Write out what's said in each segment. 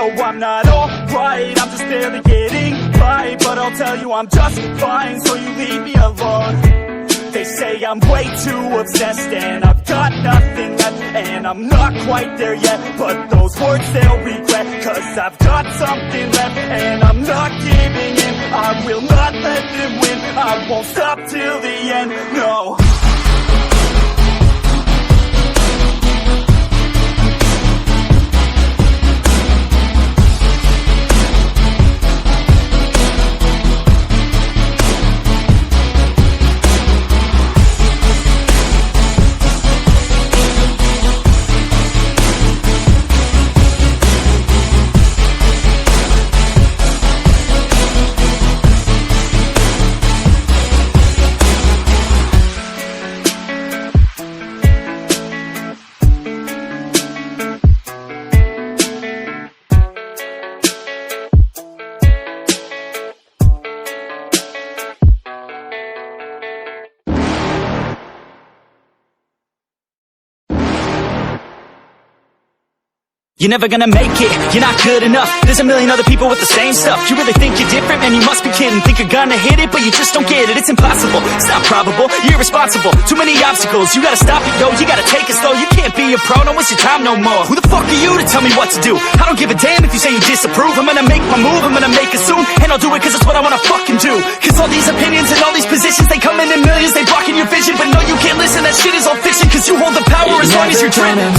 know I'm not alright, I'm just barely getting by. But I'll tell you I'm just fine, so you leave me alone. They say I'm way too obsessed and I've got nothing left, and I'm not quite there yet, but those words they'll regret, cause I've got something left and I'm not giving in. I will not let them win, I won't stop till the end, no. You're never gonna make it, you're not good enough. There's a million other people with the same stuff. You really think you're different? Man, you must be kidding. Think you're gonna hit it, but you just don't get it. It's impossible, it's not probable, you're irresponsible. Too many obstacles, you gotta stop it, yo. You gotta take it slow, you can't be a pro. Don't waste your time no more. Who the fuck are you to tell me what to do? I don't give a damn if you say you disapprove. I'm gonna make my move, I'm gonna make it soon, and I'll do it cause it's what I wanna fucking do. Cause all these opinions and all these positions, they come in millions, they blocking your vision. But no, you can't listen, that shit is all fiction. Cause you hold the power as long as you're dreaming.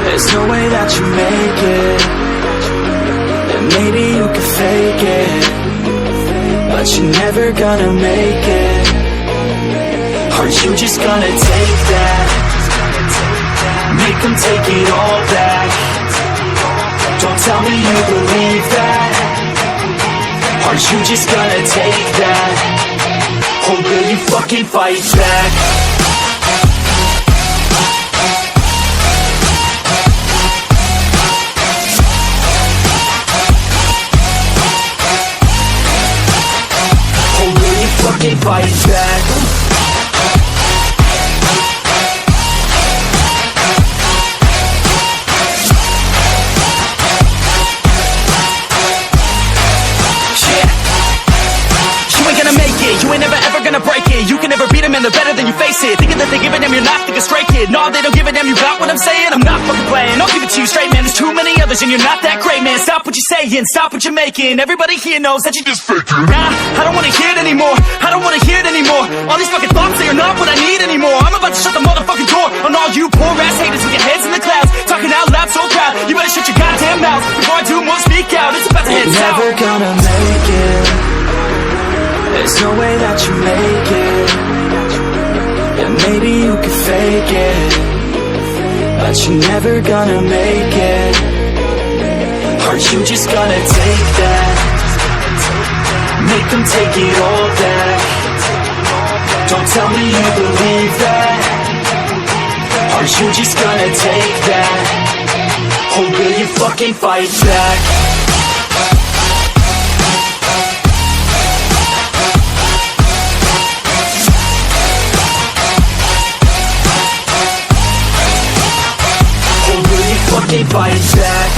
There's no way that you make it, and maybe you can fake it, but you're never gonna make it. Are you just gonna take that? Make them take it all back. Don't tell me you believe that. Are you just gonna take that? Or will you fucking fight back? Fight back. You ain't never ever gonna break it. You can never beat them and they're better than you face it. Thinking that they give a damn, you're not thinking straight, kid. No, they don't give a damn, you got what I'm saying? I'm not fucking playing, I'll give it to you straight, man. There's too many others and you're not that great, man. Stop what you're saying, stop what you're making. Everybody here knows that you just faking. Nah, I don't wanna hear it anymore, I don't wanna hear it anymore. All these fucking thoughts, they are not what I need anymore. I'm about to shut the motherfucking door on all you poor ass haters with your heads in the clouds, talking out loud so proud. You better shut your goddamn mouth before I do more, speak out. It's about to head south. Never gonna make it. There's no way that you make it, and maybe you can fake it, but you're never gonna make it. Are you just gonna take that? Make them take it all back. Don't tell me you believe that. Are you just gonna take that? Or will you fucking fight back? Fight back.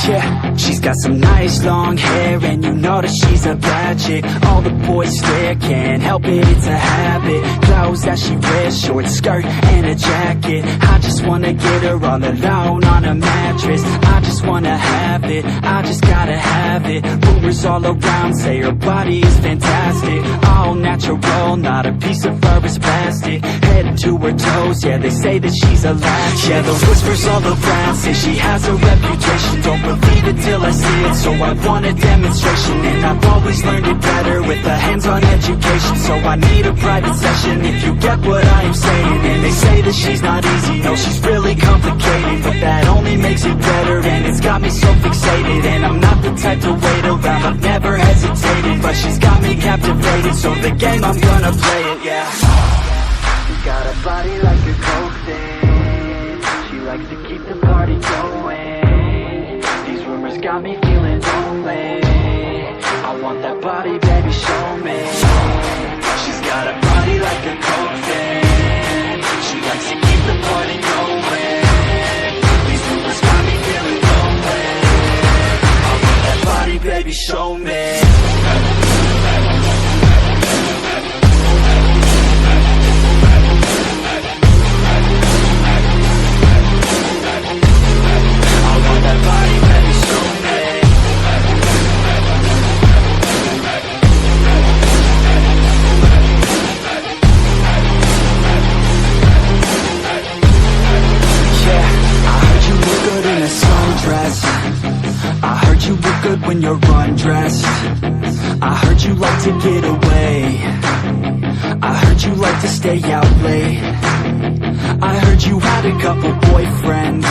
Yeah, she's got some nice long hair, and you know that she's a bad chick. All the boys stare, can't help it, it's a habit. clothes that she wears, short skirt and a jacket. I just wanna get her all alone on a mattress. I just wanna have it, I just gotta have it. Rumors all around say her body is fantastic, all natural, not a piece of fur is plastic. Head to her toes, yeah, they say that she's a latch. Yeah, those whispers all around say she has a reputation. Don't believe it till I see it, so I want a demonstration. And I've always learned it better with a hands-on education. So I need a private session if you get what I am saying. And they say that she's not easy, no, she's really complicated, but that only makes it better, and it's got me so fixated. And I'm not the type to wait around, I've never hesitated, but she's got me captivated, so the game, I'm gonna play it, yeah. She got a body like a coke thing, she likes to keep the party going. These rumors got me feeling lonely, I want that body, baby, show me. She's got a body like a coke thing, she likes to keep the party going. These rumors got me feeling lonely, I want that body, baby, show me. When you're undressed, I heard you like to get away, I heard you like to stay out late, I heard you had a couple boyfriends,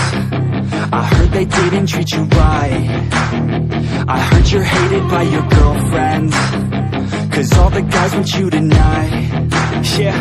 I heard they didn't treat you right, I heard you're hated by your girlfriends, cause all the guys want you tonight. Yeah,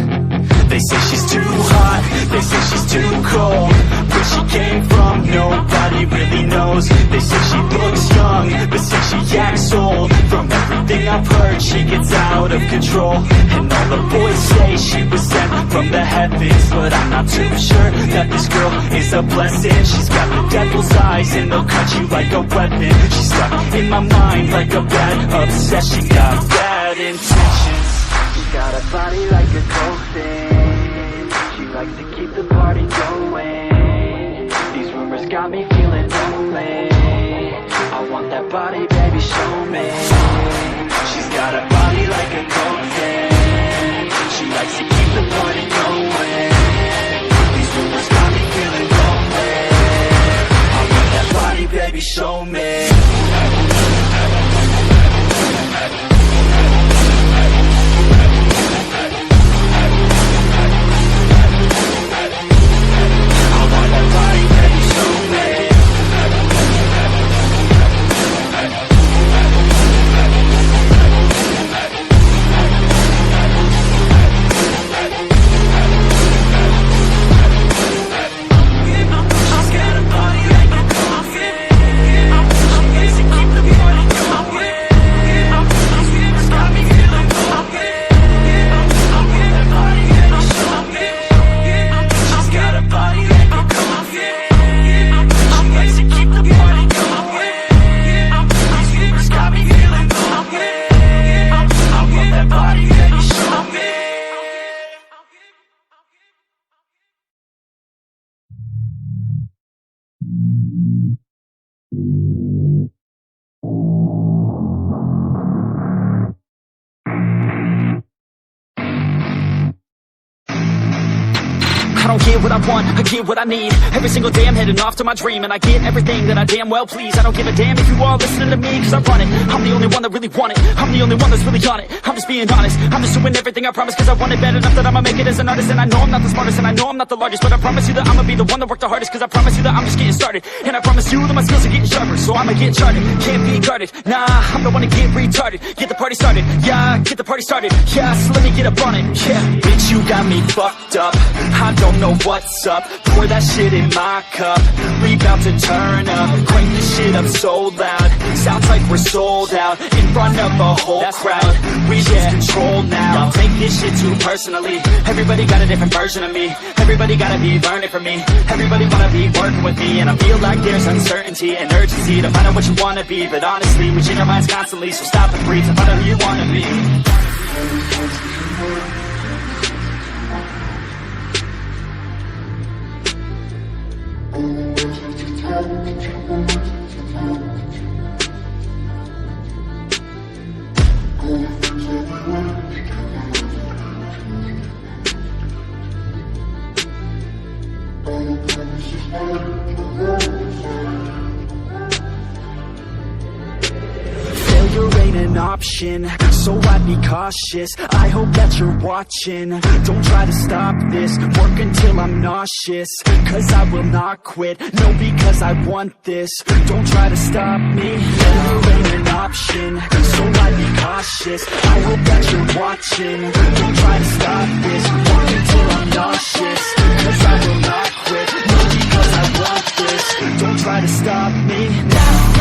they say she's too hot, they say she's too cold, where she came from nobody really knows. They say she looks young, but say she acts old. From everything I've heard, she gets out of control. And all the boys say she was sent from the heavens, but I'm not too sure that this girl is a blessing. She's got the devil's eyes and they'll cut you like a weapon. She's stuck in my mind like a bad obsession, got bad intentions. She's got a body like a coke thing, she likes to keep the party going. These rumors got me feeling lonely, I want that body, baby, show me. She's got a body like a coke thing, she likes to keep the party going. These rumors got me feeling lonely, I want that body, baby, show me. I don't get what I want, I get what I need. Every single day I'm heading off to my dream, and I get everything that I damn well please. I don't give a damn if you all listening to me, cause I run it. I'm the only one that really want it, I'm the only one that's really on it. I'm just being honest, I'm just doing everything I promise, cause I want it bad enough that I'ma make it as an artist. And I know I'm not the smartest, and I know I'm not the largest, but I promise you that I'ma be the one that worked the hardest. Cause I promise you that I'm just getting started, and I promise you that my skills are getting sharper. So I'ma get charted, can't be guarded. Nah, I'm the one to get retarded. Get the party started, yeah, get the party started. Yeah, so let me get up on it, yeah. Bitch, you got me fucked up, I don't know what's up. Pour that shit in my cup, we bout to turn up. Crank this shit up so loud, sounds like we're sold out. In front of a whole crowd, we lose control now. Don't take this shit too personally, everybody got a different version of me. Everybody gotta be learning from me, everybody wanna be working with me. And I feel like there's uncertainty and urgency to find out what you wanna be. But honestly, we change our minds constantly, so stop and breathe and find out who you wanna be. option, so I'd be cautious. I hope that you're watching. Don't try to stop this, work until I'm nauseous. Cause I will not quit, no, because I want this. Don't try to stop me, never ain't an option, so I'd be cautious. I hope that you're watching. Don't try to stop this, work until I'm nauseous. Cause I will not quit, no, because I want this. Don't try to stop me now.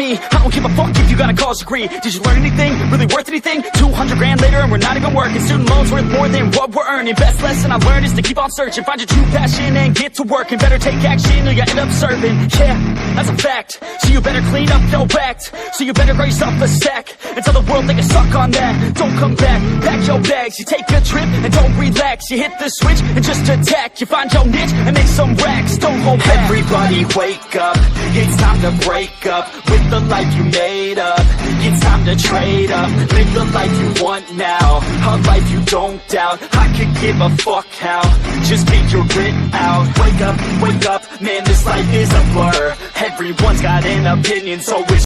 I don't give a fuck if you got a college degree. Did you learn anything? Really worth anything? 200 grand later and we're not even working. Student loans worth more than what we're earning. Best lesson I learned is to keep on searching. Find your true passion and get to work. And better take action or you end up serving. Yeah, that's a fact. So you better clean up your act. So you better grow yourself a sack. And tell the world they can suck on that. Don't come back, pack your bags. You take a trip and don't relax. You hit the switch and just attack. You find your niche and make some racks. Don't hold back. Everybody wake up, it's time to break up with the life you made up. It's time to trade up, live the life you want now, a life you don't doubt. I could give a fuck how, just get your grit out. Wake up, man, this life is a blur. Everyone's got an opinion, so it's